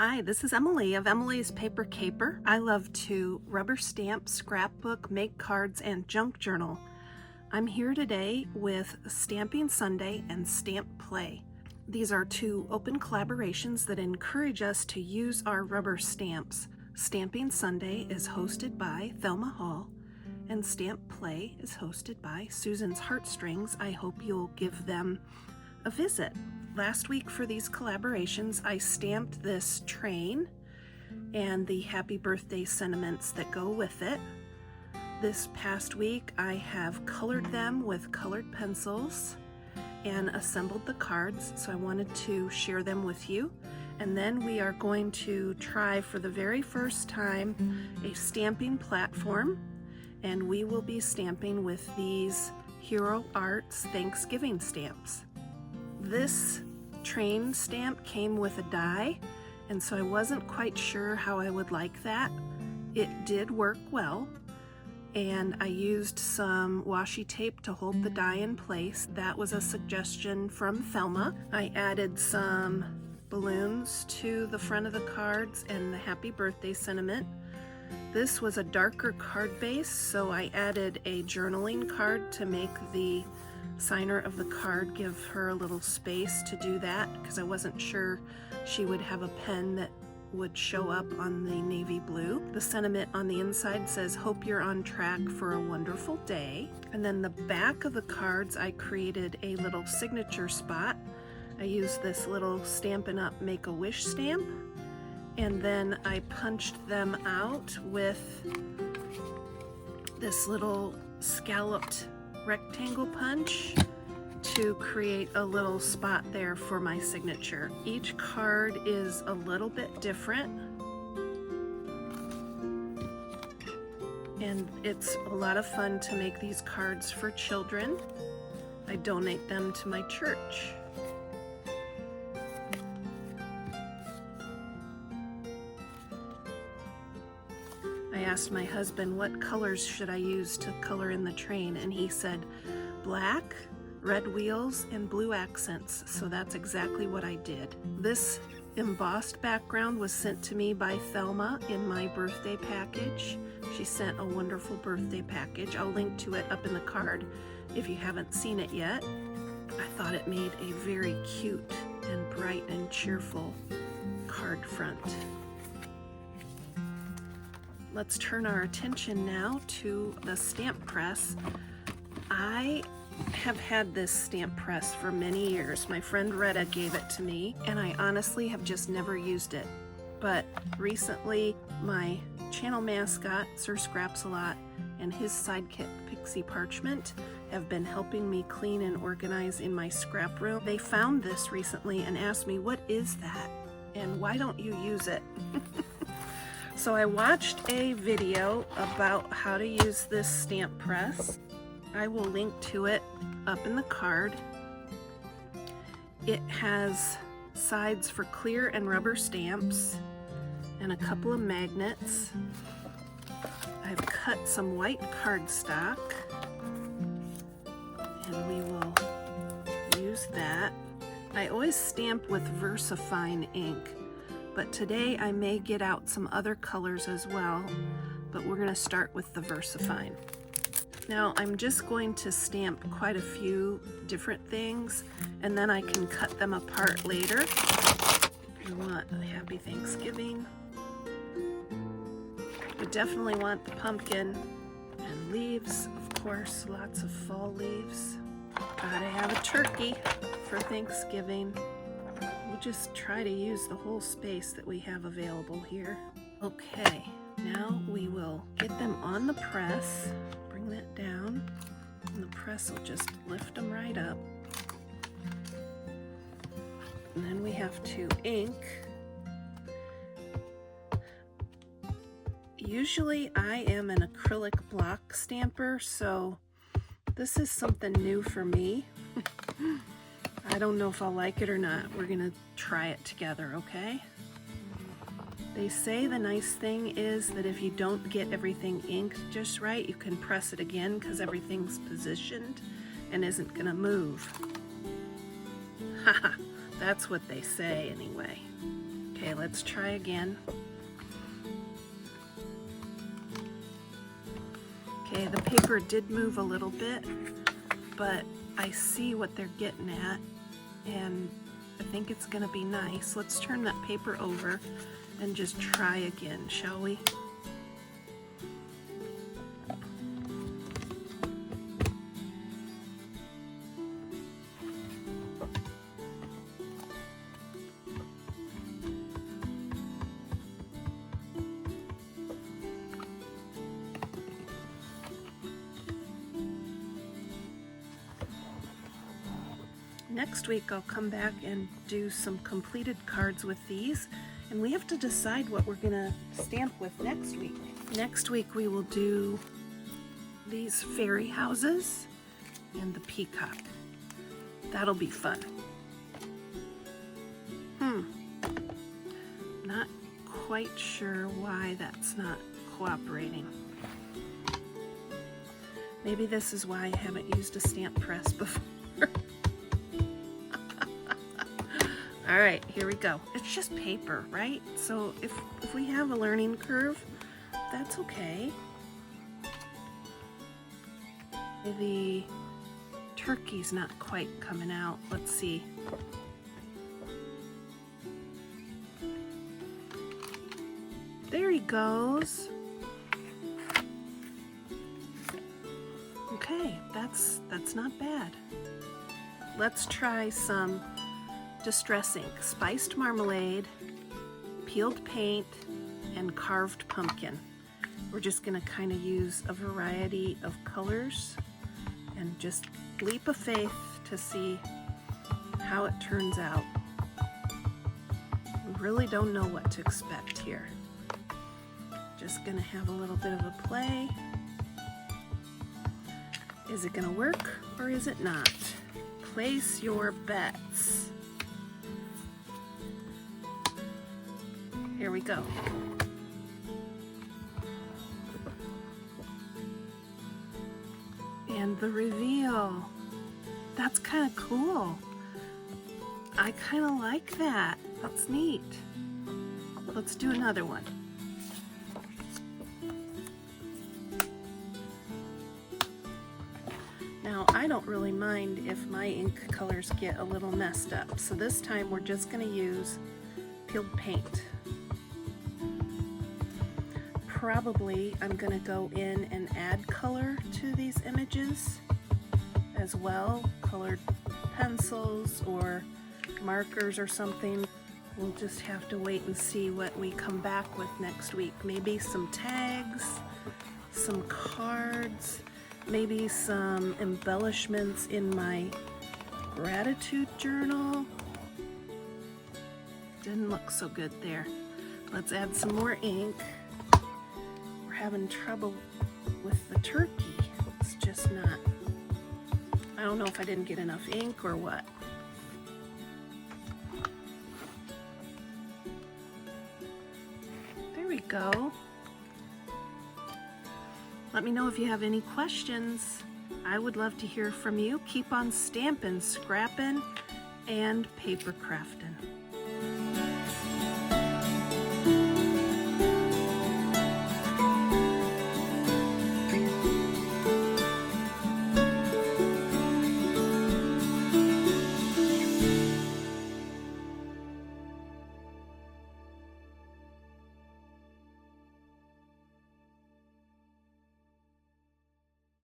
Hi, this is Emily of Emilee's Paper Caper. I love to rubber stamp, scrapbook, make cards, and junk journal. I'm here today with Stamping Sunday and Stamp Play. These are two open collaborations that encourage us to use our rubber stamps. Stamping Sunday is hosted by Thelma Hall, and Stamp Play is hosted by Susan's Heartstrings. I hope you'll give them a visit. Last week for these collaborations, I stamped this train and the happy birthday sentiments that go with it. This past week, I have colored them with colored pencils and assembled the cards, so I wanted to share them with you. And then we are going to try for the very first time a stamping platform, and we will be stamping with these Hero Arts Thanksgiving stamps. This train stamp came with a die, and so I wasn't quite sure how I would like that. It did work well, and I used some washi tape to hold the die in place. That was a suggestion from Thelma. I added some balloons to the front of the cards and the happy birthday sentiment. This was a darker card base, so I added a journaling card to make the signer of the card give her a little space to do that, because I wasn't sure she would have a pen that would show up on the navy blue. The sentiment on the inside says, "Hope you're on track for a wonderful day." And then the back of the cards, I created a little signature spot. I used this little Stampin' Up! Make-A-Wish stamp, and then I punched them out with this little scalloped rectangle punch to create a little spot there for my signature. Each card is a little bit different, and it's a lot of fun to make these cards for children. I donate them to my church. I asked my husband what colors should I use to color in the train, and he said black, red wheels, and blue accents, so that's exactly what I did. This embossed background was sent to me by Thelma in my birthday package. She sent a wonderful birthday package. I'll link to it up in the card if you haven't seen it yet. I thought it made a very cute and bright and cheerful card front. Let's turn our attention now to the stamp press. I have had this stamp press for many years. My friend Retta gave it to me, and I honestly have just never used it. But recently, my channel mascot, Sir Scraps-A-Lot, and his sidekick, Pixie Parchment, have been helping me clean and organize in my scrap room. They found this recently and asked me, "What is that? And why don't you use it?" So I watched a video about how to use this stamp press. I will link to it up in the card. It has sides for clear and rubber stamps and a couple of magnets. I've cut some white cardstock, and we will use that. I always stamp with VersaFine ink, but today I may get out some other colors as well, but we're going to start with the VersaFine. Now I'm just going to stamp quite a few different things, and then I can cut them apart later. We want a happy Thanksgiving. We definitely want the pumpkin and leaves, of course, lots of fall leaves. Gotta have a turkey for Thanksgiving. We'll just try to use the whole space that we have available here. Okay, now we will get them on the press. Bring that down, and the press will just lift them right up. And then we have to ink. Usually I am an acrylic block stamper, so this is something new for me. I don't know if I'll like it or not. We're gonna try it together, okay? They say the nice thing is that if you don't get everything inked just right, you can press it again because everything's positioned and isn't gonna move. Haha, that's what they say anyway. Okay, let's try again. Okay, the paper did move a little bit, but I see what they're getting at, and I think it's gonna be nice. Let's turn that paper over and just try again, shall we? Next week I'll come back and do some completed cards with these, and we have to decide what we're gonna stamp with next week. Next week we will do these fairy houses and the peacock. That'll be fun. Not quite sure why that's not cooperating. Maybe this is why I haven't used a stamp press before. All right, here we go. It's just paper, right? So if we have a learning curve, that's okay. The turkey's not quite coming out. Let's see. There he goes. Okay, that's not bad. Let's try some distress ink, spiced marmalade, peeled paint, and carved pumpkin. We're just gonna kind of use a variety of colors and just leap of faith to see how it turns out. We really don't know what to expect here. Just gonna have a little bit of a play. Is it gonna work or is it not? Place your bets. Here we go. And the reveal. That's kind of cool. I kind of like that. That's neat. Let's do another one. Now, I don't really mind if my ink colors get a little messed up. So this time we're just going to use peeled paint. Probably I'm going to go in and add color to these images as well, colored pencils or markers or something. We'll just have to wait and see what we come back with next week. Maybe some tags, some cards, maybe some embellishments in my gratitude journal. Didn't look so good there. Let's add some more ink. Having trouble with the turkey. It's just not, I don't know if I didn't get enough ink or what. There we go. Let me know if you have any questions. I would love to hear from you. Keep on stamping, scrapping, and paper crafting.